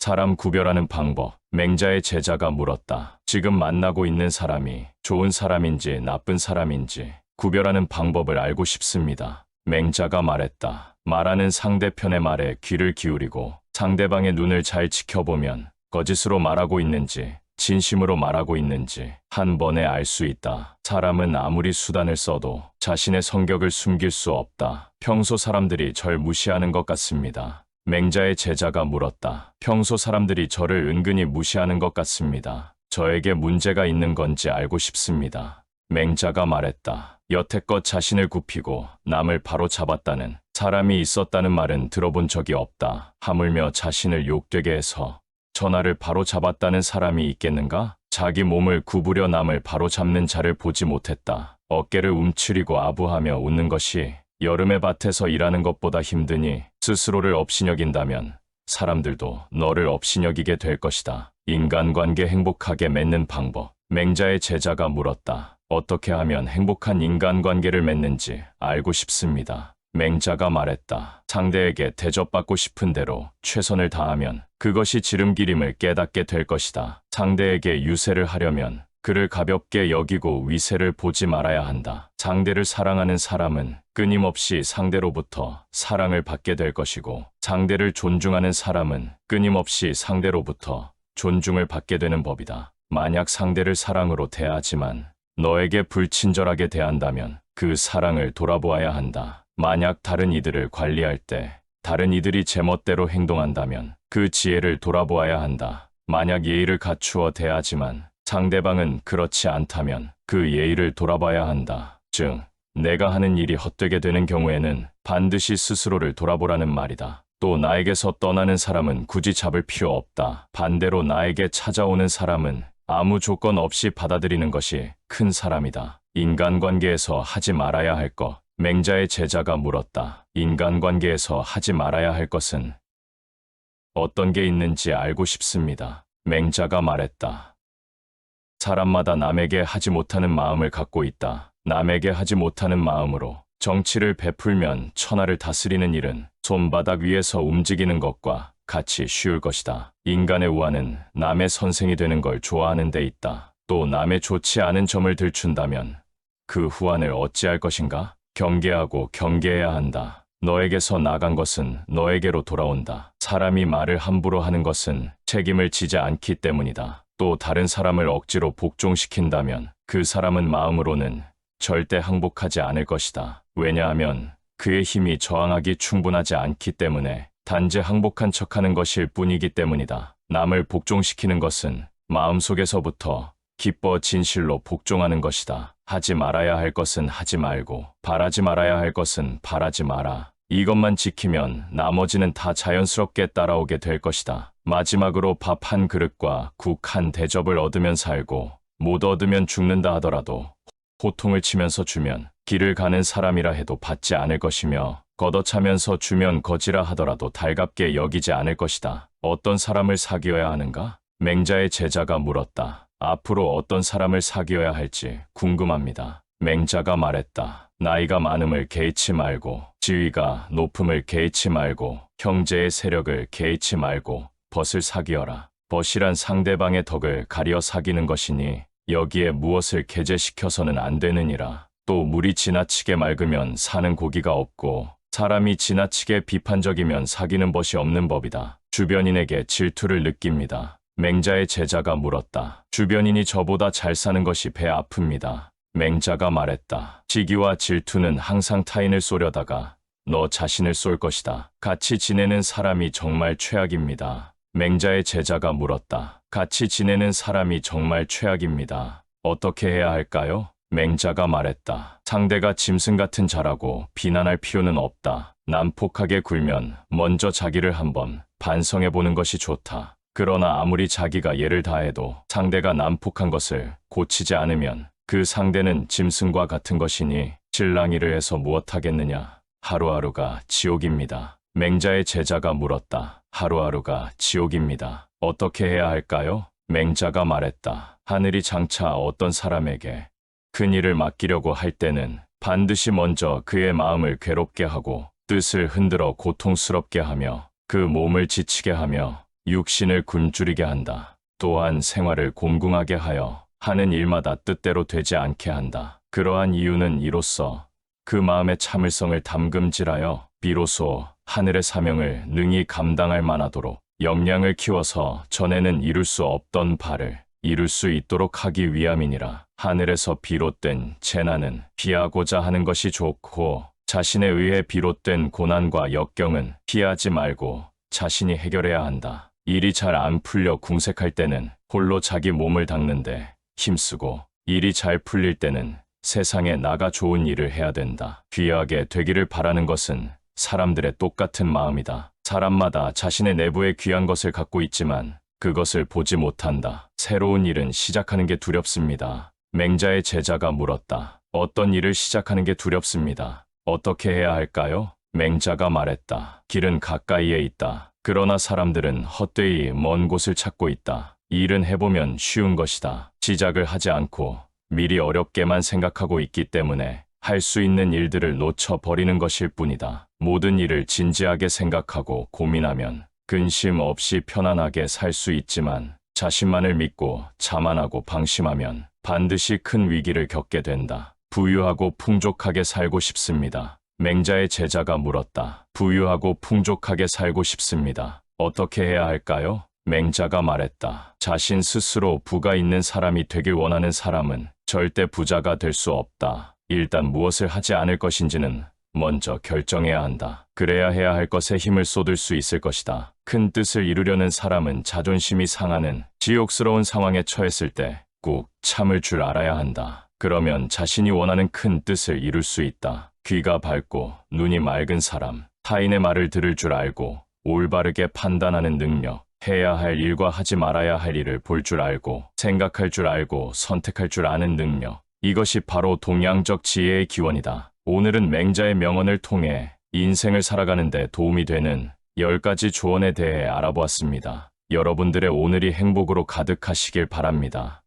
사람 구별하는 방법. 맹자의 제자가 물었다. 지금 만나고 있는 사람이 좋은 사람인지 나쁜 사람인지 구별하는 방법을 알고 싶습니다. 맹자가 말했다. 말하는 상대편의 말에 귀를 기울이고 상대방의 눈을 잘 지켜보면 거짓으로 말하고 있는지 진심으로 말하고 있는지 한 번에 알 수 있다. 사람은 아무리 수단을 써도 자신의 성격을 숨길 수 없다. 평소 사람들이 절 무시하는 것 같습니다. 맹자의 제자가 물었다. 평소 사람들이 저를 은근히 무시하는 것 같습니다. 저에게 문제가 있는 건지 알고 싶습니다. 맹자가 말했다. 여태껏 자신을 굽히고 남을 바로잡았다는 사람이 있었다는 말은 들어본 적이 없다. 하물며 자신을 욕되게 해서 전하를 바로잡았다는 사람이 있겠는가? 자기 몸을 구부려 남을 바로잡는 자를 보지 못했다. 어깨를 움츠리고 아부하며 웃는 것이 여름의 밭에서 일하는 것보다 힘드니 스스로를 업신여긴다면 사람들도 너를 업신여기게 될 것이다. 인간관계 행복하게 맺는 방법. 맹자의 제자가 물었다. 어떻게 하면 행복한 인간관계를 맺는지 알고 싶습니다. 맹자가 말했다. 상대에게 대접받고 싶은 대로 최선을 다하면 그것이 지름길임을 깨닫게 될 것이다. 상대에게 유세를 하려면 그를 가볍게 여기고 위세를 보지 말아야 한다. 상대를 사랑하는 사람은 끊임없이 상대로부터 사랑을 받게 될 것이고 상대를 존중하는 사람은 끊임없이 상대로부터 존중을 받게 되는 법이다. 만약 상대를 사랑으로 대하지만 너에게 불친절하게 대한다면 그 사랑을 돌아보아야 한다. 만약 다른 이들을 관리할 때 다른 이들이 제멋대로 행동한다면 그 지혜를 돌아보아야 한다. 만약 예의를 갖추어 대하지만 상대방은 그렇지 않다면 그 예의를 돌아봐야 한다. 즉, 내가 하는 일이 헛되게 되는 경우에는 반드시 스스로를 돌아보라는 말이다. 또 나에게서 떠나는 사람은 굳이 잡을 필요 없다. 반대로 나에게 찾아오는 사람은 아무 조건 없이 받아들이는 것이 큰 사람이다. 인간관계에서 하지 말아야 할 것. 맹자의 제자가 물었다. 인간관계에서 하지 말아야 할 것은 어떤 게 있는지 알고 싶습니다. 맹자가 말했다. 사람마다 남에게 하지 못하는 마음을 갖고 있다. 남에게 하지 못하는 마음으로 정치를 베풀면 천하를 다스리는 일은 손바닥 위에서 움직이는 것과 같이 쉬울 것이다. 인간의 우환은 남의 선생이 되는 걸 좋아하는 데 있다. 또 남의 좋지 않은 점을 들춘다면 그 후환을 어찌할 것인가? 경계하고 경계해야 한다. 너에게서 나간 것은 너에게로 돌아온다. 사람이 말을 함부로 하는 것은 책임을 지지 않기 때문이다. 또 다른 사람을 억지로 복종시킨다면 그 사람은 마음으로는 절대 항복하지 않을 것이다. 왜냐하면 그의 힘이 저항하기 충분하지 않기 때문에 단지 항복한 척하는 것일 뿐이기 때문이다. 남을 복종시키는 것은 마음속에서부터 기뻐 진실로 복종하는 것이다. 하지 말아야 할 것은 하지 말고 바라지 말아야 할 것은 바라지 마라. 이것만 지키면 나머지는 다 자연스럽게 따라오게 될 것이다. 마지막으로 밥 한 그릇과 국 한 대접을 얻으면 살고 못 얻으면 죽는다 하더라도 호통을 치면서 주면 길을 가는 사람이라 해도 받지 않을 것이며 걷어차면서 주면 거지라 하더라도 달갑게 여기지 않을 것이다. 어떤 사람을 사귀어야 하는가? 맹자의 제자가 물었다. 앞으로 어떤 사람을 사귀어야 할지 궁금합니다. 맹자가 말했다. 나이가 많음을 개의치 말고 지위가 높음을 개의치 말고 형제의 세력을 개의치 말고 벗을 사귀어라. 벗이란 상대방의 덕을 가려 사귀는 것이니 여기에 무엇을 개재시켜서는 안 되느니라. 또 물이 지나치게 맑으면 사는 고기가 없고 사람이 지나치게 비판적이면 사귀는 벗이 없는 법이다. 주변인에게 질투를 느낍니다. 맹자의 제자가 물었다. 주변인이 저보다 잘 사는 것이 배 아픕니다. 맹자가 말했다. 시기와 질투는 항상 타인을 쏘려다가 너 자신을 쏠 것이다. 같이 지내는 사람이 정말 최악입니다. 맹자의 제자가 물었다. 같이 지내는 사람이 정말 최악입니다. 어떻게 해야 할까요? 맹자가 말했다. 상대가 짐승 같은 자라고 비난할 필요는 없다. 난폭하게 굴면 먼저 자기를 한번 반성해보는 것이 좋다. 그러나 아무리 자기가 예를 다해도 상대가 난폭한 것을 고치지 않으면 그 상대는 짐승과 같은 것이니 실랑이를 해서 무엇하겠느냐. 하루하루가 지옥입니다. 맹자의 제자가 물었다. 하루하루가 지옥입니다. 어떻게 해야 할까요? 맹자가 말했다. 하늘이 장차 어떤 사람에게 큰 일을 맡기려고 할 때는 반드시 먼저 그의 마음을 괴롭게 하고 뜻을 흔들어 고통스럽게 하며 그 몸을 지치게 하며 육신을 굶주리게 한다. 또한 생활을 곰궁하게 하여 하는 일마다 뜻대로 되지 않게 한다. 그러한 이유는 이로써 그 마음의 참을성을 담금질하여 비로소 하늘의 사명을 능히 감당할 만하도록 역량을 키워서 전에는 이룰 수 없던 바를 이룰 수 있도록 하기 위함이니라. 하늘에서 비롯된 재난은 피하고자 하는 것이 좋고 자신에 의해 비롯된 고난과 역경은 피하지 말고 자신이 해결해야 한다. 일이 잘 안 풀려 궁색할 때는 홀로 자기 몸을 닦는데 힘쓰고 일이 잘 풀릴 때는 세상에 나가 좋은 일을 해야 된다. 귀하게 되기를 바라는 것은 사람들의 똑같은 마음이다. 사람마다 자신의 내부에 귀한 것을 갖고 있지만 그것을 보지 못한다. 새로운 일은 시작하는 게 두렵습니다. 맹자의 제자가 물었다. 어떤 일을 시작하는 게 두렵습니다. 어떻게 해야 할까요? 맹자가 말했다. 길은 가까이에 있다. 그러나 사람들은 헛되이 먼 곳을 찾고 있다. 일은 해보면 쉬운 것이다. 시작을 하지 않고 미리 어렵게만 생각하고 있기 때문에 할 수 있는 일들을 놓쳐버리는 것일 뿐이다. 모든 일을 진지하게 생각하고 고민하면 근심 없이 편안하게 살 수 있지만 자신만을 믿고 자만하고 방심하면 반드시 큰 위기를 겪게 된다. 부유하고 풍족하게 살고 싶습니다. 맹자의 제자가 물었다. 부유하고 풍족하게 살고 싶습니다. 어떻게 해야 할까요? 맹자가 말했다. 자신 스스로 부가 있는 사람이 되길 원하는 사람은 절대 부자가 될 수 없다. 일단 무엇을 하지 않을 것인지는 먼저 결정해야 한다. 그래야 해야 할 것에 힘을 쏟을 수 있을 것이다. 큰 뜻을 이루려는 사람은 자존심이 상하는 지옥스러운 상황에 처했을 때 꼭 참을 줄 알아야 한다. 그러면 자신이 원하는 큰 뜻을 이룰 수 있다. 귀가 밝고 눈이 맑은 사람, 타인의 말을 들을 줄 알고 올바르게 판단하는 능력, 해야 할 일과 하지 말아야 할 일을 볼 줄 알고 생각할 줄 알고 선택할 줄 아는 능력, 이것이 바로 동양적 지혜의 기원이다. 오늘은 맹자의 명언을 통해 인생을 살아가는 데 도움이 되는 10가지 조언에 대해 알아보았습니다. 여러분들의 오늘이 행복으로 가득하시길 바랍니다.